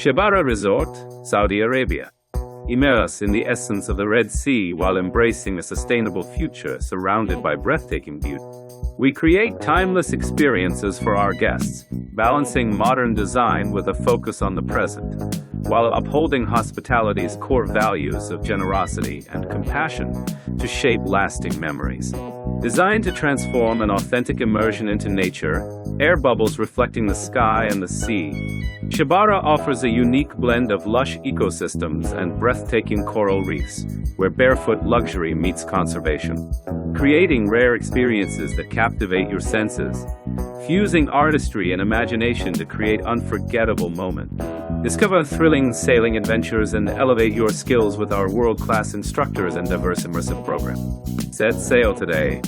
Shebara Resort, Saudi Arabia. Immerse in the essence of the Red Sea while embracing a sustainable future surrounded by breathtaking beauty. We create timeless experiences for our guests, balancing modern design with a focus on the present, while upholding hospitality's core values of generosity and compassion to shape lasting memories. Designed to transform an authentic immersion into nature, air bubbles reflecting the sky and the sea, Shebara offers a unique blend of lush ecosystems and breathtaking coral reefs, where barefoot luxury meets conservation, creating rare experiences that captivate your senses, fusing artistry and imagination to create unforgettable moments. Discover thrilling sailing adventures and elevate your skills with our world-class instructors and diverse immersive program. Set sail today.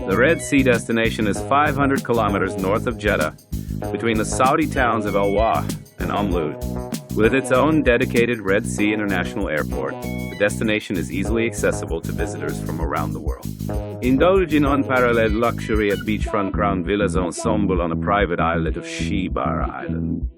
The Red Sea destination is 500 kilometers north of Jeddah, between the Saudi towns of Wajh and Umluj. With its own dedicated Red Sea International Airport, the destination is easily accessible to visitors from around the world. Indulge in unparalleled luxury at beachfront ground villas ensemble on a private islet of Shebara Island.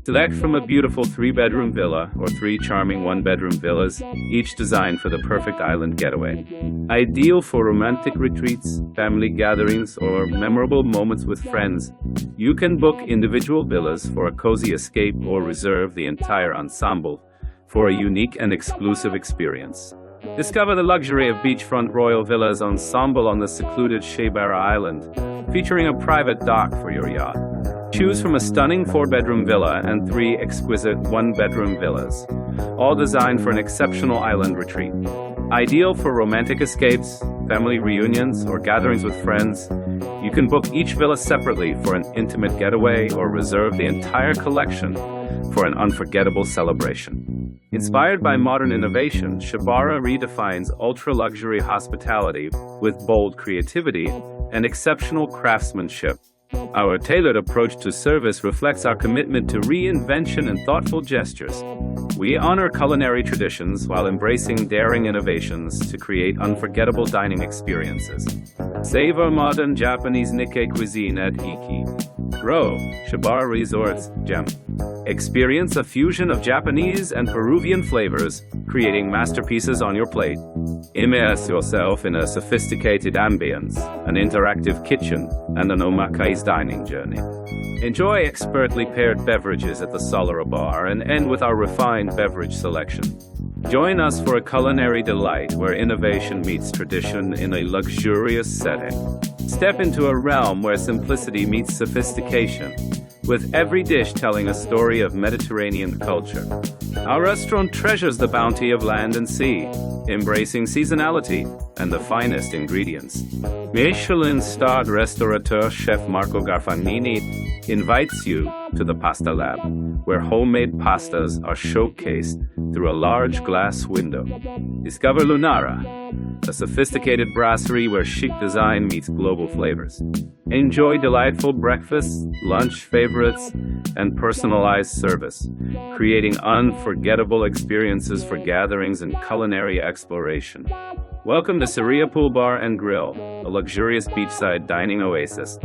Select from a beautiful 3-bedroom villa or 3 charming 1-bedroom villas, each designed for the perfect island getaway. Ideal for romantic retreats, family gatherings, or memorable moments with friends, you can book individual villas for a cozy escape or reserve the entire ensemble for a unique and exclusive experience. Discover the luxury of beachfront royal villas ensemble on the secluded Shebara Island, featuring a private dock for your yacht. Choose from a stunning 4-bedroom villa and 3 exquisite 1-bedroom villas, all designed for an exceptional island retreat. Ideal for romantic escapes, family reunions, or gatherings with friends, you can book each villa separately for an intimate getaway or reserve the entire collection for an unforgettable celebration. Inspired by modern innovation, Shebara redefines ultra-luxury hospitality with bold creativity and exceptional craftsmanship. Our tailored approach to service reflects our commitment to reinvention and thoughtful gestures. We honor culinary traditions while embracing daring innovations to create unforgettable dining experiences. Savor modern Japanese Nikkei cuisine at Iki. Grow Shebara Resorts Gem. Experience a fusion of Japanese and Peruvian flavors, creating masterpieces on your plate. Immerse yourself in a sophisticated ambience, an interactive kitchen, and an omakase dining journey. Enjoy expertly paired beverages at the Solara Bar and end with our refined beverage selection. Join us for a culinary delight where innovation meets tradition in a luxurious setting. Step into a realm where simplicity meets sophistication, with every dish telling a story of Mediterranean culture. Our restaurant treasures the bounty of land and sea, embracing seasonality and the finest ingredients. Michelin-starred restaurateur chef Marco Garfagnini invites you to the Pasta Lab, where homemade pastas are showcased through a large glass window. Discover Lunara, a sophisticated brasserie where chic design meets global flavors. Enjoy delightful breakfasts, lunch favorites, and personalized service, creating unforgettable experiences for gatherings and culinary exploration. Welcome to Saria Pool Bar and Grill, a luxurious beachside dining oasis.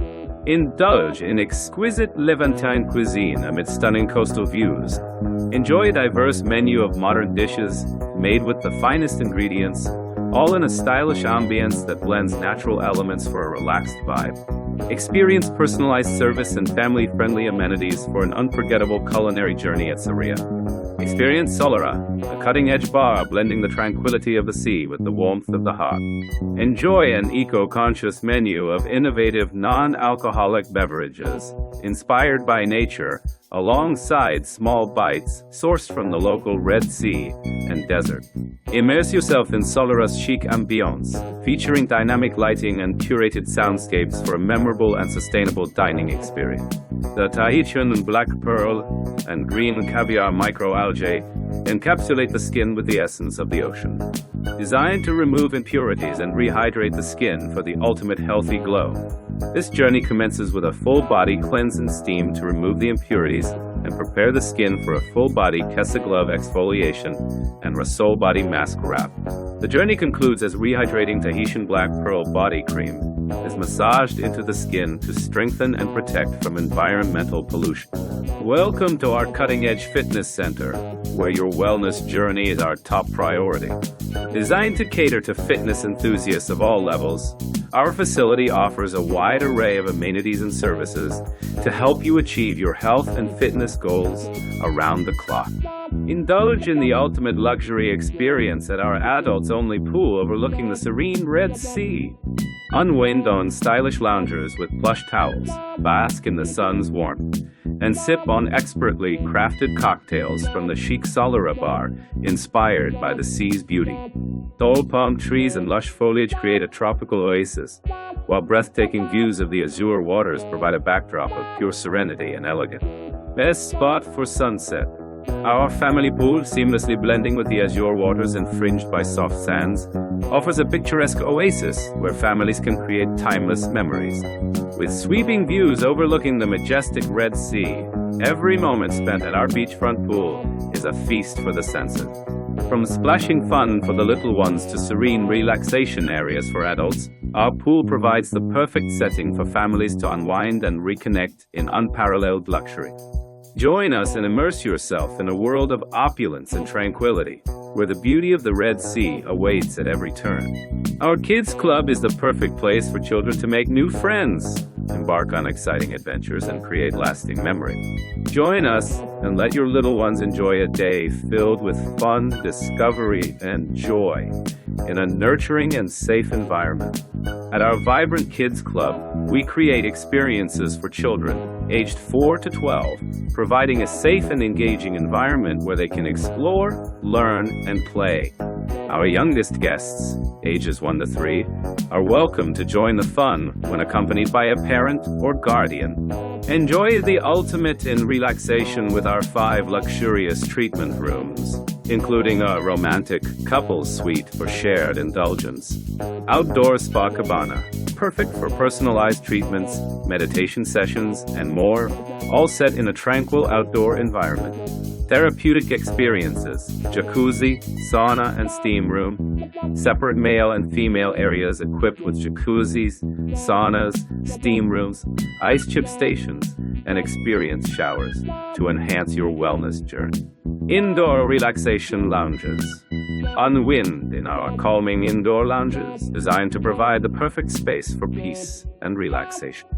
Indulge in exquisite Levantine cuisine amid stunning coastal views. Enjoy a diverse menu of modern dishes made with the finest ingredients, all in a stylish ambience that blends natural elements for a relaxed vibe. Experience personalized service and family-friendly amenities for an unforgettable culinary journey at Saria. Experience Solara, a cutting-edge bar blending the tranquility of the sea with the warmth of the heart. Enjoy an eco-conscious menu of innovative non-alcoholic beverages, inspired by nature, alongside small bites sourced from the local Red Sea and desert. Immerse yourself in Solara's chic ambiance, featuring dynamic lighting and curated soundscapes for a memorable and sustainable dining experience. The Tahitian black pearl and green caviar microalgae encapsulate the skin with the essence of the ocean. Designed to remove impurities and rehydrate the skin for the ultimate healthy glow, this journey commences with a full-body cleanse and steam to remove the impurities and prepare the skin for a full-body Kessa glove exfoliation and Rasol body mask wrap. The journey concludes as rehydrating Tahitian black pearl body cream is massaged into the skin to strengthen and protect from environmental pollution. Welcome to our cutting-edge fitness center, where your wellness journey is our top priority. Designed to cater to fitness enthusiasts of all levels, our facility offers a wide array of amenities and services to help you achieve your health and fitness goals around the clock. Indulge in the ultimate luxury experience at our adults-only pool overlooking the serene Red Sea. Unwind on stylish loungers with plush towels, bask in the sun's warmth, and sip on expertly crafted cocktails from the chic Solera bar, inspired by the sea's beauty. Tall palm trees and lush foliage create a tropical oasis, while breathtaking views of the azure waters provide a backdrop of pure serenity and elegance. Best spot for sunset. Our family pool, seamlessly blending with the azure waters and fringed by soft sands, offers a picturesque oasis where families can create timeless memories. With sweeping views overlooking the majestic Red Sea, every moment spent at our beachfront pool is a feast for the senses. From splashing fun for the little ones to serene relaxation areas for adults, our pool provides the perfect setting for families to unwind and reconnect in unparalleled luxury. Join us and immerse yourself in a world of opulence and tranquility, where the beauty of the Red Sea awaits at every turn. Our Kids Club is the perfect place for children to make new friends, embark on exciting adventures, and create lasting memories. Join us and let your little ones enjoy a day filled with fun, discovery, and joy in a nurturing and safe environment. At our vibrant Kids Club, we create experiences for children aged 4 to 12, providing a safe and engaging environment where they can explore, learn, and play. Our youngest guests, ages 1 to 3, are welcome to join the fun when accompanied by a parent or guardian. Enjoy the ultimate in relaxation with our 5 luxurious treatment rooms, including a romantic couples suite for shared indulgence. Outdoor spa cabana, perfect for personalized treatments, meditation sessions, and more, all set in a tranquil outdoor environment. Therapeutic experiences, jacuzzi, sauna, and steam room, separate male and female areas equipped with jacuzzis, saunas, steam rooms, ice chip stations, and experience showers to enhance your wellness journey. Indoor relaxation lounges. Unwind in our calming indoor lounges, designed to provide the perfect space for peace and relaxation.